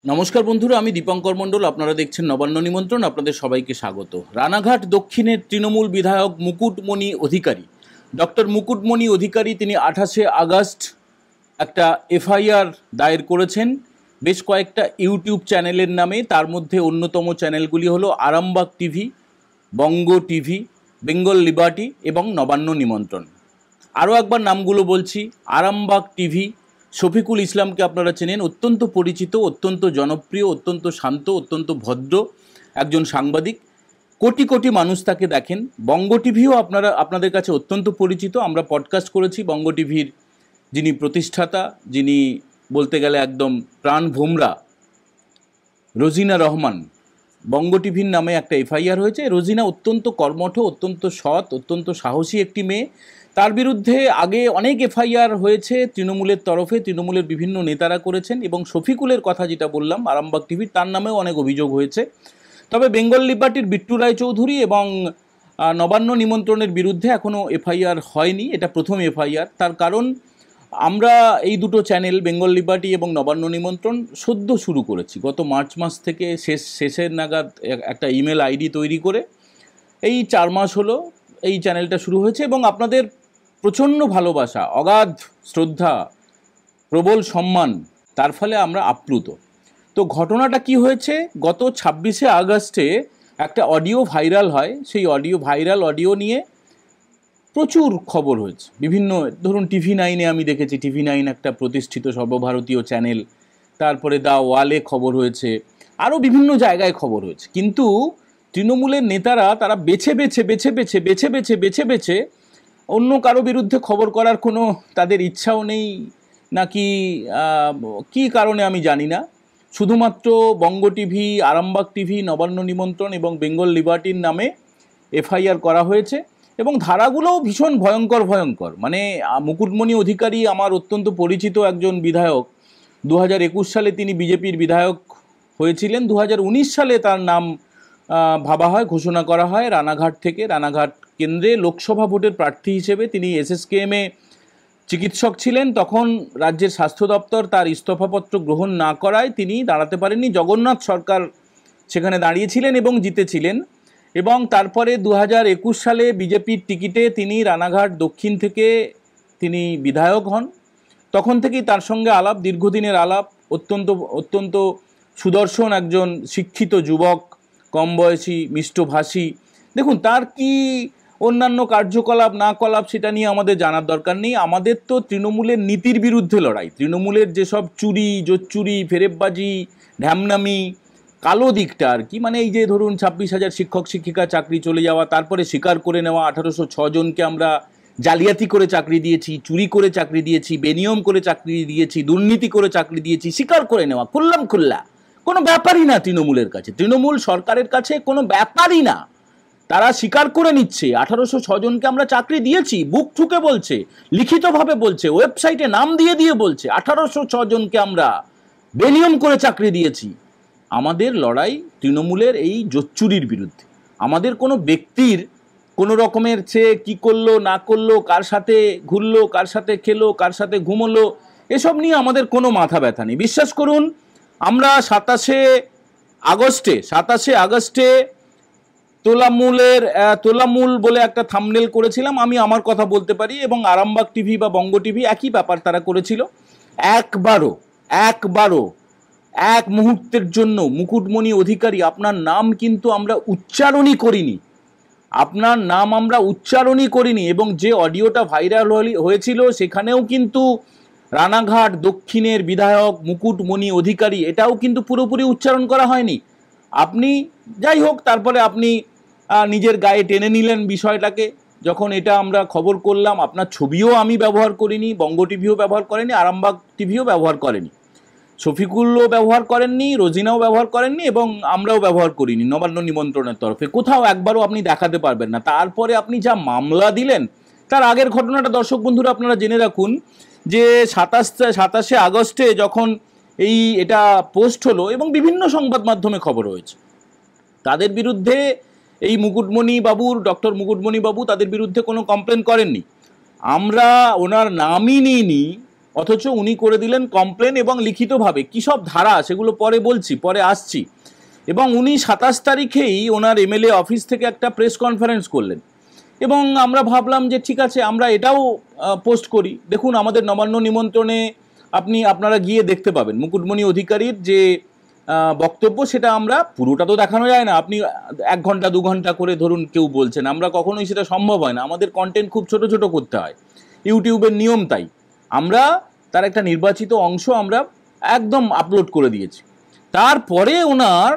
নমস্কার বন্ধুরা, আমি দীপঙ্কর মণ্ডল। আপনারা দেখছেন নবান্ন নিমন্ত্রণ। আপনাদের সবাইকে স্বাগত। রানাঘাট দক্ষিণের তৃণমূল বিধায়ক মুকুটমণি অধিকারী, ডক্টর মুকুটমণি অধিকারী, তিনি 28শে আগস্ট একটা এফআইআর দায়ের করেছেন বেশ কয়েকটা ইউটিউব চ্যানেলের নামে। তার মধ্যে অন্যতম চ্যানেলগুলি হলো আরামবাগ টিভি, বঙ্গ টিভি, বেঙ্গল লিবার্টি এবং নবান্ন নিমন্ত্রণ। আরও একবার নামগুলো বলছি। আরামবাগ টিভি, শফিকুল ইসলামকে আপনারা চেনেন, অত্যন্ত পরিচিত, অত্যন্ত জনপ্রিয়, অত্যন্ত শান্ত, অত্যন্ত ভদ্র একজন সাংবাদিক। কোটি কোটি মানুষ তাকে দেখেন। বঙ্গ টিভিও আপনাদের কাছে অত্যন্ত পরিচিত। আমরা পডকাস্ট করেছি বঙ্গ টিভির যিনি প্রতিষ্ঠাতা, যিনি বলতে গেলে একদম প্রাণভোমরা, রোজিনা রহমান। বঙ্গ টিভির নামে একটা এফআইআর হয়েছে। রোজিনা অত্যন্ত কর্মঠ, অত্যন্ত সৎ, অত্যন্ত সাহসী একটি মেয়ে। তার বিরুদ্ধে আগে অনেক এফআইআর হয়েছে তৃণমূলের তরফে, তৃণমূলের বিভিন্ন নেতারা করেছেন। এবং শফিকুলের কথা যেটা বললাম আরামবাগ টিভির, তার নামেও অনেক অভিযোগ হয়েছে। তবে বেঙ্গল লিবার্টির বিট্টু রায়চৌধুরী এবং নবান্ন নিমন্ত্রণের বিরুদ্ধে এখনও এফআইআর হয়নি। এটা প্রথম এফআইআর। তার কারণ আমরা এই দুটো চ্যানেল, বেঙ্গল লিবার্টি এবং নবান্ন নিমন্ত্রণ, সদ্য শুরু করেছি। গত মার্চ মাস থেকে শেষের নাগাদ একটা ইমেল আইডি তৈরি করে এই 4 মাস হলো এই চ্যানেলটা শুরু হয়েছে। এবং আপনাদের প্রচণ্ড ভালোবাসা, অগাধ শ্রদ্ধা, প্রবল সম্মান, তার ফলে আমরা আপ্লুত। তো ঘটনাটা কি হয়েছে, গত 26শে আগস্টে একটা অডিও ভাইরাল হয়। সেই ভাইরাল অডিও নিয়ে প্রচুর খবর হয়েছে। বিভিন্ন, ধরুন TV9-এ আমি দেখেছি, TV9 একটা প্রতিষ্ঠিত সর্বভারতীয় চ্যানেল। তারপরে দা ওয়ালে খবর হয়েছে, আরও বিভিন্ন জায়গায় খবর হয়েছে। কিন্তু তৃণমূলের নেতারা তারা বেছে বেছে অন্য কারো বিরুদ্ধে খবর করার কোনো তাদের ইচ্ছাও নেই, নাকি কি কারণে আমি জানি না। শুধুমাত্র বঙ্গ টিভি, আরামবাগ টিভি, নবান্ন নিমন্ত্রণ এবং বেঙ্গল লিবার্টির নামে এফআইআর করা হয়েছে। এবং ধারাগুলোও ভীষণ ভয়ঙ্কর। মানে মুকুটমণি অধিকারী আমার অত্যন্ত পরিচিত একজন বিধায়ক। 2021 সালে তিনি বিজেপির বিধায়ক হয়েছিলেন। 2019 সালে তার নাম ভাবা হয়, ঘোষণা করা হয় রানাঘাট থেকে। রানাঘাট কেন্দ্রে লোকসভা ভোটের প্রার্থী হিসেবে তিনি SSKM-এ চিকিৎসক ছিলেন। তখন রাজ্যের স্বাস্থ্য দপ্তর তার ইস্তফাপত্র গ্রহণ না করায় তিনি দাঁড়াতে পারেননি। জগন্নাথ সরকার সেখানে দাঁড়িয়েছিলেন এবং জিতেছিলেন। এবং তারপরে 2021 সালে বিজেপির টিকিটে তিনি রানাঘাট দক্ষিণ থেকে তিনি বিধায়ক হন। তখন থেকেই তার সঙ্গে আলাপ, দীর্ঘদিনের আলাপ। অত্যন্ত সুদর্শন একজন শিক্ষিত যুবক, কম বয়সী, মিষ্টভাষী। দেখুন, তার কি অন্যান্য কার্যকলাপ না কলাপ সেটা নিয়ে আমাদের জানার দরকার নেই। আমাদের তো তৃণমূলের নীতির বিরুদ্ধে লড়াই। তৃণমূলের যেসব চুরি, জোচ্চুরি, ফেরেববাজি, ঢ্যামনামি, কালো দিকটা আর কি, মানে এই যে ধরুন 26,000 শিক্ষক শিক্ষিকা চাকরি চলে যাওয়া, তারপরে স্বীকার করে নেওয়া 1806 জনকে আমরা জালিয়াতি করে চাকরি দিয়েছি, চুরি করে চাকরি দিয়েছি, বেনিয়ম করে চাকরি দিয়েছি, দুর্নীতি করে চাকরি দিয়েছি, স্বীকার করে নেওয়া খুল্লা কোনো ব্যাপারই না তৃণমূলের কাছে। তৃণমূল সরকারের কাছে কোনো ব্যাপারই না। তারা স্বীকার করে নিচ্ছে 1806 জনকে আমরা চাকরি দিয়েছি, বুক ঠুকে বলছে, লিখিতভাবে বলছে, ওয়েবসাইটে নাম দিয়ে বলছে 1806 জনকে আমরা বেনিয়ম করে চাকরি দিয়েছি। আমাদের লড়াই তৃণমূলের এই জোচ্চুরির বিরুদ্ধে। আমাদের কোনো ব্যক্তির কোনো রকমের সে কী করলো না করলো, কার সাথে ঘুরলো, কার সাথে খেলো, কার সাথে ঘুমোলো, এসব নিয়ে আমাদের কোনো মাথা ব্যথা নেই। বিশ্বাস করুন, আমরা 27শে আগস্টে তোলামূল বলে একটা থাম্বনেল করেছিলাম। আমি আমার কথা বলতে পারি। এবং আরামবাগ টিভি বা বঙ্গ টিভি একই ব্যাপার তারা করেছিল। একবারও এক মুহূর্তের জন্য মুকুটমণি অধিকারী আপনার নাম কিন্তু আমরা উচ্চারণই করিনি। এবং যে অডিওটা ভাইরাল হয়েছিল সেখানেও কিন্তু রানাঘাট দক্ষিণের বিধায়ক মুকুটমণি অধিকারী এটাও কিন্তু পুরোপুরি উচ্চারণ করা হয়নি। আপনি যাই হোক, তারপরে আপনি নিজের গায়ে টেনে নিলেন বিষয়টাকে। যখন এটা আমরা খবর করলাম, আপনার ছবিও আমি ব্যবহার করিনি, বঙ্গ টিভিও ব্যবহার করেনি, আরামবাগ টিভিও ব্যবহার করেনি, শফিকুলও ব্যবহার করেননি, রোজিনাও ব্যবহার করেননি, এবং আমরাও ব্যবহার করিনি নবান্ন নিমন্ত্রণের তরফে। কোথাও একবারও আপনি দেখাতে পারবেন না। তারপরে আপনি যা মামলা দিলেন, তার আগের ঘটনাটা দর্শক বন্ধুরা আপনারা জেনে রাখুন যে 27শে আগস্টে যখন এটা পোস্ট হলো এবং বিভিন্ন সংবাদ মাধ্যমে খবর হয়েছে, তাদের বিরুদ্ধে এই ডক্টর মুকুটমণি বাবু তাদের বিরুদ্ধে কোনো কমপ্লেন করেননি। আমরা ওনার নামই নিইনি, অথচ উনি করে দিলেন কমপ্লেন এবং লিখিতভাবে। কী সব ধারা সেগুলো পরে বলছি, পরে আসছি। এবং উনি 27 তারিখেই ওনার এমএলএ অফিস থেকে একটা প্রেস কনফারেন্স করলেন এবং আমরা ভাবলাম যে ঠিক আছে আমরা এটাও পোস্ট করি। দেখুন আমাদের নবান্ন নিমন্ত্রণে আপনারা গিয়ে দেখতে পাবেন মুকুটমণি অধিকারীর যে বক্তব্য, সেটা আমরা পুরোটা তো দেখানো যায় না। আপনি 1 ঘন্টা 2 ঘন্টা করে ধরুন কেউ বলছেন, আমরা কখনোই সেটা সম্ভব হয় না। আমাদের কন্টেন্ট খুব ছোট ছোট করতে হয়, ইউটিউবের নিয়ম তাই। আমরা তার একটা নির্বাচিত অংশ আমরা একদম আপলোড করে দিয়েছি। তারপরে ওনার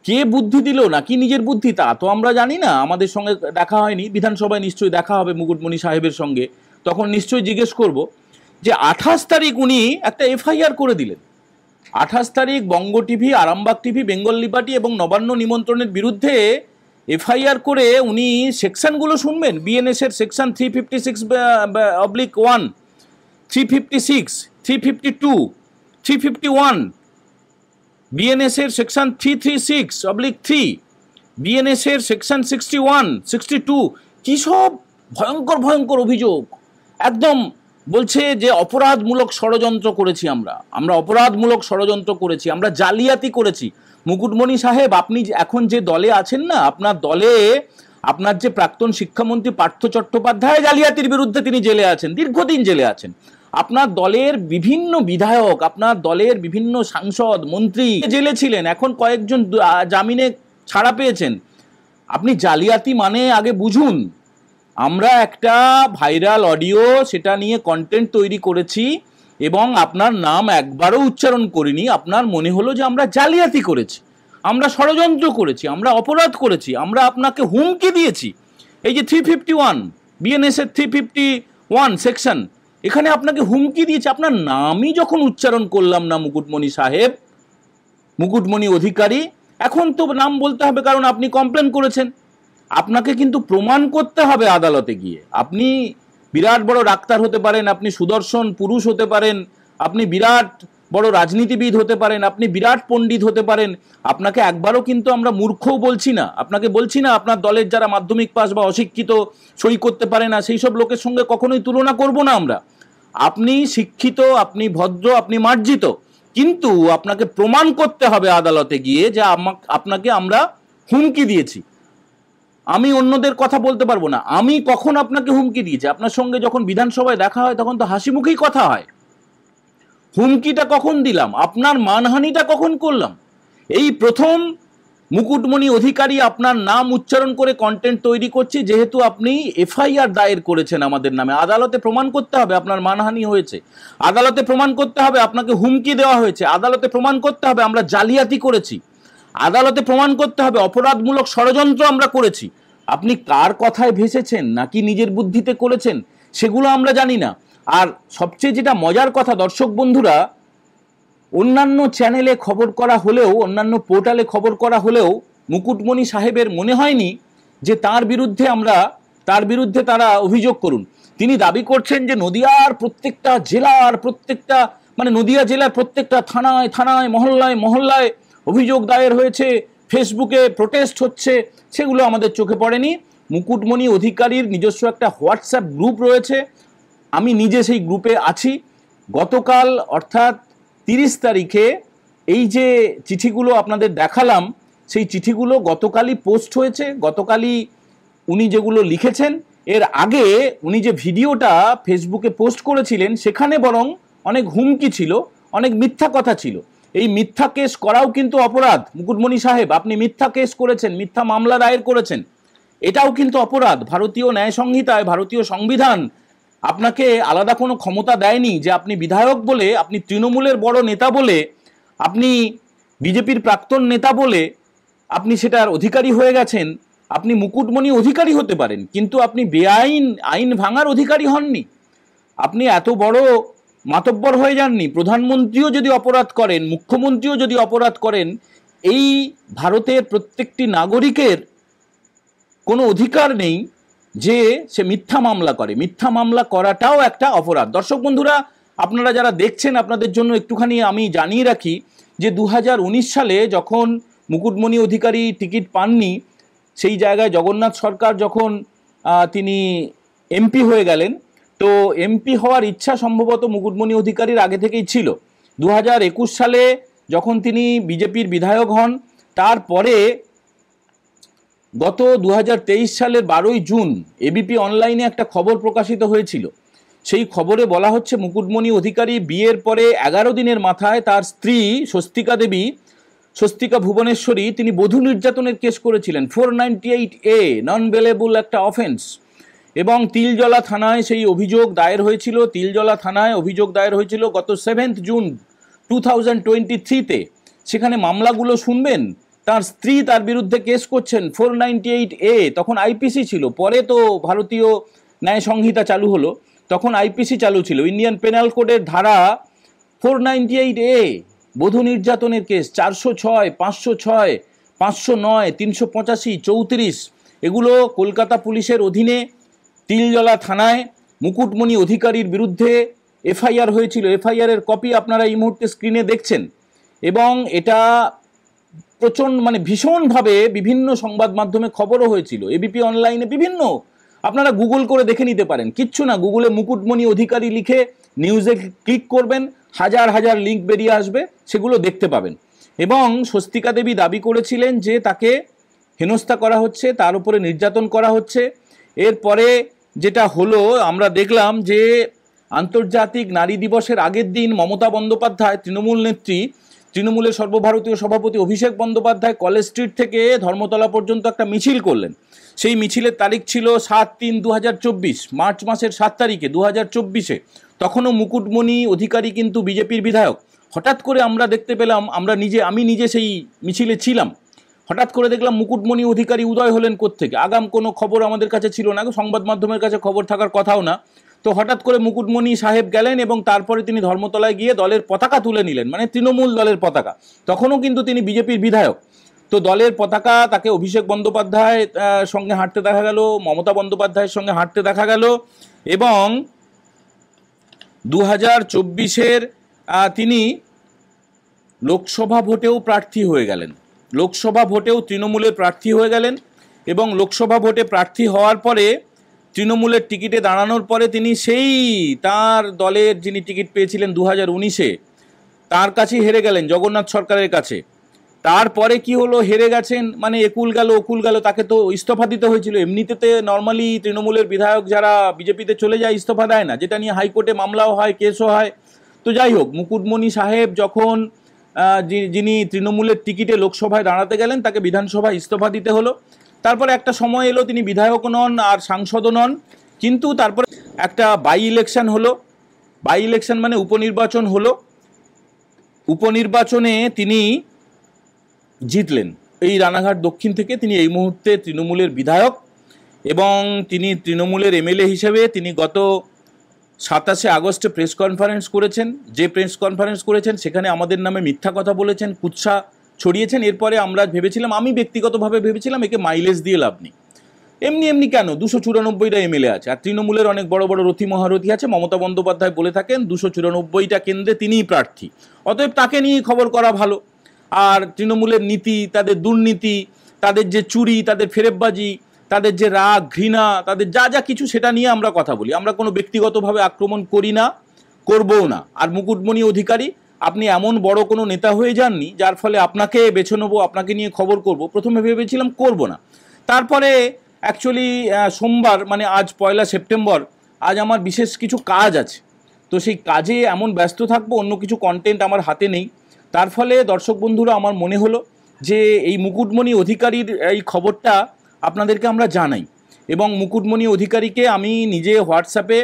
কে বুদ্ধি দিল নাকি নিজের বুদ্ধি তা তো আমরা জানি না, আমাদের সঙ্গে দেখা হয়নি। বিধানসভায় নিশ্চয়ই দেখা হবে মুকুটমণি সাহেবের সঙ্গে, তখন নিশ্চয়ই জিজ্ঞেস করব যে 28 তারিখ উনি একটা এফআইআর করে দিলেন। 28 তারিখ Banga TV, Arambagh TV, Bengal liberty এবং নবান্ন নিমন্ত্রণের বিরুদ্ধে এফআইআর করে উনি সেকশনগুলো শুনবেন। বিএনএস এর সেকশন 356/1, 356, 352, 351, বিএনএস এর সেকশন 336/3, বিএনএস এর সেকশন 61, 62, কি সব ভয়ঙ্কর ভয়ঙ্কর অভিযোগ। একদম বলছে যে অপরাধমূলক ষড়যন্ত্র করেছি, আমরা অপরাধমূলক ষড়যন্ত্র করেছি, আমরা জালিয়াতি করেছি। মুকুটমণি সাহেব, আপনি এখন যে দলে আছেন না, আপনার দলে আপনার যে প্রাক্তন শিক্ষামন্ত্রী পার্থ চট্টোপাধ্যায় জালিয়াতির বিরুদ্ধে তিনি জেলে আছেন, দীর্ঘদিন জেলে আছেন। আপনার দলের বিভিন্ন বিধায়ক, আপনার দলের বিভিন্ন সাংসদ, মন্ত্রী জেলে ছিলেন, এখন কয়েকজন জামিনে ছাড়া পেয়েছেন। আপনি জালিয়াতি মানে আগে বুঝুন। আমরা একটা ভাইরাল অডিও সেটা নিয়ে কন্টেন্ট তৈরি করেছি এবং আপনার নাম একবারও উচ্চারণ করিনি। আপনার মনে হলো যে আমরা জালিয়াতি করেছি, আমরা ষড়যন্ত্র করেছি, আমরা অপরাধ করেছি, আমরা আপনাকে হুমকি দিয়েছি। এই যে 351 বিএনএস এর 351 সেকশন, এখানে আপনাকে হুমকি দিয়েছে। আপনার নামই যখন উচ্চারণ করলাম না মুকুটমণি সাহেব, মুকুটমণি অধিকারী, এখন তো নাম বলতে হবে কারণ আপনি কমপ্লেন করেছেন। আপনাকে কিন্তু প্রমাণ করতে হবে আদালতে গিয়ে। আপনি বিরাট বড় ডাক্তার হতে পারেন, আপনি সুদর্শন পুরুষ হতে পারেন, আপনি বিরাট বড় রাজনীতিবিদ হতে পারেন, আপনি বিরাট পণ্ডিত হতে পারেন। আপনাকে একবারও কিন্তু আমরা মূর্খও বলছি না, আপনাকে বলছি না আপনার দলের যারা মাধ্যমিক পাস বা অশিক্ষিত সই করতে পারে না সেই সব লোকের সঙ্গে কখনোই তুলনা করব না আমরা। আপনি শিক্ষিত, আপনি ভদ্র, আপনি মার্জিত, কিন্তু আপনাকে প্রমাণ করতে হবে আদালতে গিয়ে যে আপনাকে আমরা হুমকি দিয়েছি। আমি অন্যদের কথা বলতে পারবো না, আমি কখন আপনাকে হুমকি দিয়েছি। আপনার সঙ্গে যখন বিধানসভায় দেখা হয় তখন তো হাসি মুখেই কথা হয়। হুমকিটা কখন দিলাম, আপনার মানহানিটা কখন করলাম? এই প্রথম মুকুটমণি অধিকারী আপনার নাম উচ্চারণ করে কন্টেন্ট তৈরি করছে, যেহেতু আপনি এফআইআর দায়ের করেছেন আমাদের নামে। আদালতে প্রমাণ করতে হবে আপনার মানহানি হয়েছে, আদালতে প্রমাণ করতে হবে আপনাকে হুমকি দেওয়া হয়েছে, আদালতে প্রমাণ করতে হবে আমরা জালিয়াতি করেছি, আদালতে প্রমাণ করতে হবে অপরাধমূলক ষড়যন্ত্র আমরা করেছি। আপনি কার কথায় ভেসেছেন নাকি নিজের বুদ্ধিতে করেছেন সেগুলো আমরা জানি না। আর সবচেয়ে যেটা মজার কথা দর্শক বন্ধুরা, অন্যান্য চ্যানেলে খবর করা হলেও, অন্যান্য পোর্টালে খবর করা হলেও মুকুটমণি সাহেবের মনে হয়নি যে তার বিরুদ্ধে তারা অভিযোগ করুন। তিনি দাবি করছেন যে নদিয়ার প্রত্যেকটা জেলার প্রত্যেকটা, মানে নদিয়া জেলার প্রত্যেকটা থানায় থানায়, মহল্লায় মহল্লায় অভিযোগ দায়ের হয়েছে, ফেসবুকে প্রোটেস্ট হচ্ছে। সেগুলো আমাদের চোখে পড়েনি। মুকুটমণি অধিকারীর নিজস্ব একটা হোয়াটসঅ্যাপ গ্রুপ রয়েছে, আমি নিজে সেই গ্রুপে আছি। গতকাল অর্থাৎ 30 তারিখে এই যে চিঠিগুলো আপনাদের দেখালাম, সেই চিঠিগুলো গতকালই পোস্ট হয়েছে। গতকালই উনি যেগুলো লিখেছেন, এর আগে উনি যে ভিডিওটা ফেসবুকে পোস্ট করেছিলেন সেখানে বরং অনেক হুমকি ছিল, অনেক মিথ্যা কথা ছিল। এই মিথ্যা কেস করাও কিন্তু অপরাধ। মুকুটমণি সাহেব, আপনি মিথ্যা কেস করেছেন, মিথ্যা মামলা দায়ের করেছেন, এটাও কিন্তু অপরাধ। ভারতীয় ন্যায় সংহিতায়, ভারতীয় সংবিধান আপনাকে আলাদা কোনো ক্ষমতা দেয়নি যে আপনি বিধায়ক বলে, আপনি তৃণমূলের বড় নেতা বলে, আপনি বিজেপির প্রাক্তন নেতা বলে আপনি সেটার অধিকারী হয়ে গেছেন। আপনি মুকুটমণি অধিকারী হতে পারেন, কিন্তু আপনি বেআইন আইন ভাঙার অধিকারী হননি। আপনি এত বড় মাতব্বর হয়ে যাননি। প্রধানমন্ত্রীও যদি অপরাধ করেন, মুখ্যমন্ত্রীও যদি অপরাধ করেন, এই ভারতের প্রত্যেকটি নাগরিকের কোনো অধিকার নেই যে সে মিথ্যা মামলা করে। মিথ্যা মামলা করাটাও একটা অপরাধ। দর্শক বন্ধুরা, আপনারা যারা দেখছেন, আপনাদের জন্য একটুখানি আমি জানিয়ে রাখি যে 2019 সালে যখন মুকুটমণি অধিকারী টিকিট পাননি, সেই জায়গায় জগন্নাথ সরকার যখন তিনি এমপি হয়ে গেলেন, তো এমপি হওয়ার ইচ্ছা সম্ভবত মুকুটমণি অধিকারীর আগে থেকেই ছিল। 2021 সালে যখন তিনি বিজেপির বিধায়ক হন, তারপরে গত 2023 সালের 12ই জুন এবিপি অনলাইনে একটা খবর প্রকাশিত হয়েছিল। সেই খবরে বলা হচ্ছে মুকুটমণি অধিকারী বিয়ের পরে 11 দিনের মাথায় তার স্ত্রী স্বস্তিকা ভুবনেশ্বরী তিনি বধূ নির্যাতনের কেস করেছিলেন। 498A নন বেলেবল একটা অফেন্স, এবং তিলজলা থানায় সেই অভিযোগ দায়ের হয়েছিল। তিলজলা থানায় অভিযোগ দায়ের হয়েছিল গত 7 জুন 2023-তে। সেখানে মামলাগুলো শুনবেন, তার স্ত্রী তার বিরুদ্ধে কেস করছেন 498A, তখন আইপিসি ছিল, পরে তো ভারতীয় ন্যায় সংহিতা চালু হলো, তখন আইপিসি চালু ছিল। ইন্ডিয়ান পেনাল কোডের ধারা 498A বধূ নির্যাতনের কেস 406, 506, 509, 385, 34 এগুলো কলকাতা পুলিশের অধীনে তিলজলা থানায় মুকুটমণি অধিকারীর বিরুদ্ধে এফআইআর হয়েছিল। এফআইআরের কপি আপনারা এই মুহূর্তে স্ক্রিনে দেখছেন, এবং এটা ভীষণভাবে বিভিন্ন সংবাদ মাধ্যমে খবরও হয়েছিল, এবিপি অনলাইনে বিভিন্ন, আপনারা গুগল করে দেখে নিতে পারেন, কিচ্ছু না, গুগলে মুকুটমণি অধিকারী লিখে নিউজে ক্লিক করবেন, হাজার হাজার লিঙ্ক বেরিয়ে আসবে, সেগুলো দেখতে পাবেন। এবং স্বস্তিকা দেবী দাবি করেছিলেন যে তাকে হেনস্থা করা হচ্ছে, তার উপরে নির্যাতন করা হচ্ছে। এরপরে যেটা হলো, আমরা দেখলাম যে আন্তর্জাতিক নারী দিবসের আগের দিন মমতা বন্দ্যোপাধ্যায়, তৃণমূল নেত্রী, তৃণমূলের সর্বভারতীয় সভাপতি অভিষেক বন্দ্যোপাধ্যায় কলেজ স্ট্রিট থেকে ধর্মতলা পর্যন্ত একটা মিছিল করলেন। সেই মিছিলের তারিখ ছিল 7/3/2024, মার্চ মাসের 7 তারিখে 2024-এ। তখনও মুকুটমণি অধিকারী কিন্তু বিজেপির বিধায়ক। হঠাৎ করে আমরা দেখতে পেলাম, আমি নিজে সেই মিছিলে ছিলাম, হঠাৎ করে দেখলাম মুকুটমণি অধিকারী উদয় হলেন কোত্থেকে। আগাম কোনো খবর আমাদের কাছে ছিল না, সংবাদ মাধ্যমের কাছে খবর থাকার কথাও না। তো হঠাৎ করে মুকুটমণি সাহেব গেলেন, এবং তারপরে তিনি ধর্মতলায় গিয়ে দলের পতাকা তুলে নিলেন, মানে তৃণমূল দলের পতাকা। তখনও কিন্তু তিনি বিজেপির বিধায়ক। তো দলের পতাকা তাকে অভিষেক বন্দ্যোপাধ্যায় সঙ্গে হাঁটতে দেখা গেল, মমতা বন্দ্যোপাধ্যায়ের সঙ্গে হাঁটতে দেখা গেল, এবং 2024-এর তিনি লোকসভা ভোটেও প্রার্থী হয়ে গেলেন। লোকসভা ভোটেও তৃণমূলের প্রার্থী হয়ে গেলেন, এবং লোকসভা ভোটে প্রার্থী হওয়ার পরে তৃণমূলের টিকিটে দাঁড়ানোর পরে তিনি সেই তার দলের যিনি টিকিট পেয়েছিলেন 2019-এ, তার কাছেই হেরে গেলেন, জগন্নাথ সরকারের কাছে। তারপরে কি হলো, হেরে গেছেন মানে একুল গেল, তাকে তো ইস্তফা দিতে হয়েছিল। এমনিতে নর্মালি তৃণমূলের বিধায়ক যারা বিজেপিতে চলে যায় ইস্তফা দেয় না, যেটা নিয়ে হাইকোর্টে মামলাও হয়, কেসও হয়। তো যাই হোক, মুকুটমণি সাহেব যখন যিনি তৃণমূলের টিকিটে লোকসভায় দাঁড়াতে গেলেন, তাকে বিধানসভায় ইস্তফা দিতে হলো। তারপরে একটা সময় এলো তিনি বিধায়ক নন আর সাংসদও নন, কিন্তু তারপরে একটা বাই ইলেকশন হলো। বাই ইলেকশন মানে উপনির্বাচন হলো। উপনির্বাচনে তিনি জিতলেন। এই রানাঘাট দক্ষিণ থেকে তিনি এই মুহূর্তে তৃণমূলের বিধায়ক, এবং তিনি তৃণমূলের এমএলএ হিসেবে তিনি গত 27 আগস্টে প্রেস কনফারেন্স করেছেন। যে প্রেস কনফারেন্স করেছেন সেখানে আমাদের নামে মিথ্যা কথা বলেছেন, কুৎসা ছড়িয়েছেন। এরপরে আমরা ভেবেছিলাম, আমি ব্যক্তিগতভাবে ভেবেছিলাম একে মাইলেজ দিয়ে লাভ নেই, এমনি কেন 294টা এমএলএ আছে, আর তৃণমূলের অনেক বড় বড় রথী মহারথী আছে। মমতা বন্দ্যোপাধ্যায় বলে থাকেন 294টা কেন্দ্রে তিনিই প্রার্থী, অতএব তাকে নিয়ে খবর করা ভালো। আর তৃণমূলের নীতি, তাদের দুর্নীতি, তাদের যে চুরি, তাদের ফেরেববাজি, তাদের যে রাগ ঘৃণা, তাদের যা কিছু, সেটা নিয়ে আমরা কথা বলি। আমরা কোনো ব্যক্তিগতভাবে আক্রমণ করি না, করবও না। আর মুকুটমণি অধিকারী, আপনি এমন বড় কোনো নেতা হয়ে যাননি যার ফলে আপনাকে বেছে নেবো, আপনাকে নিয়ে খবর করব। প্রথমে ভেবেছিলাম করব না, তারপরে অ্যাকচুয়ালি সোমবার মানে আজ 1 সেপ্টেম্বর, আজ আমার বিশেষ কিছু কাজ আছে। তো সেই কাজে এমন ব্যস্ত থাকবো, অন্য কিছু কন্টেন্ট আমার হাতে নেই। তার ফলে দর্শক বন্ধুরা, আমার মনে হলো যে এই মুকুটমণি অধিকারীর এই খবরটা আপনাদেরকে আমরা জানাই, এবং মুকুটমণি অধিকারীকে আমি নিজে হোয়াটসঅ্যাপে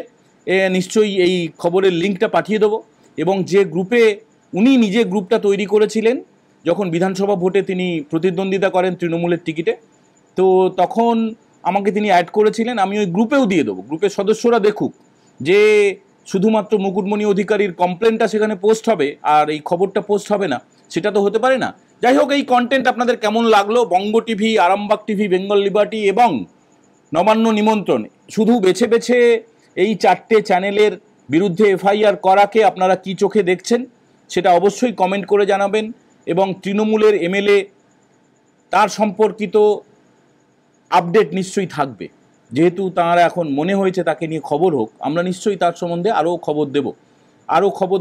নিশ্চয়ই এই খবরের লিঙ্কটা পাঠিয়ে দেবো। এবং যে গ্রুপে উনি নিজে গ্রুপটা তৈরি করেছিলেন যখন বিধানসভা ভোটে তিনি প্রতিদ্বন্দ্বিতা করেন তৃণমূলের টিকিটে, তো তখন আমাকে তিনি অ্যাড করেছিলেন, আমি ওই গ্রুপেও দিয়ে দেবো। গ্রুপের সদস্যরা দেখুক যে শুধুমাত্র মুকুটমণি অধিকারীর কমপ্লেনটা সেখানে পোস্ট হবে আর এই খবরটা পোস্ট হবে না, সেটা তো হতে পারে না। যাই হোক, এই কন্টেন্ট আপনাদের কেমন লাগলো? Banga TV, Arambagh TV, Bengal liberty এবং নবান্ন নিমন্ত্রণ, শুধু বেছে বেছে এই 4টে চ্যানেলের বিরুদ্ধে এফআইআর করাকে আপনারা কি চোখে দেখছেন সেটা অবশ্যই কমেন্ট করে জানাবেন। এবং তৃণমূলের এমএলএ, তার সম্পর্কিত আপডেট নিশ্চয়ই থাকবে। যেহেতু তাঁর এখন মনে হয়েছে তাকে নিয়ে খবর হোক, আমরা নিশ্চয়ই তার সম্বন্ধে আরও খবর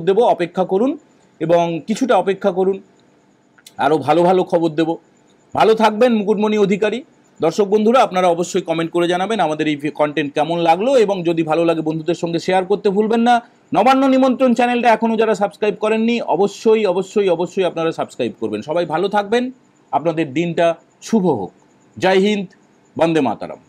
দেব। অপেক্ষা করুন এবং কিছুটা অপেক্ষা করুন, আরও ভালো ভালো খবর দেব। ভালো থাকবেন মুকুটমণি অধিকারী। দর্শক বন্ধুরা, আপনারা অবশ্যই কমেন্ট করে জানাবেন আমাদের এই কন্টেন্ট কেমন লাগলো, এবং যদি ভালো লাগে বন্ধুদের সঙ্গে শেয়ার করতে ভুলবেন না। নবান্ন নিমন্ত্রণ চ্যানেলটা এখনও যারা সাবস্ক্রাইব করেননি, অবশ্যই আপনারা সাবস্ক্রাইব করবেন। সবাই ভালো থাকবেন, আপনাদের দিনটা শুভ হোক। জয় হিন্দ, বন্দে মাতরম।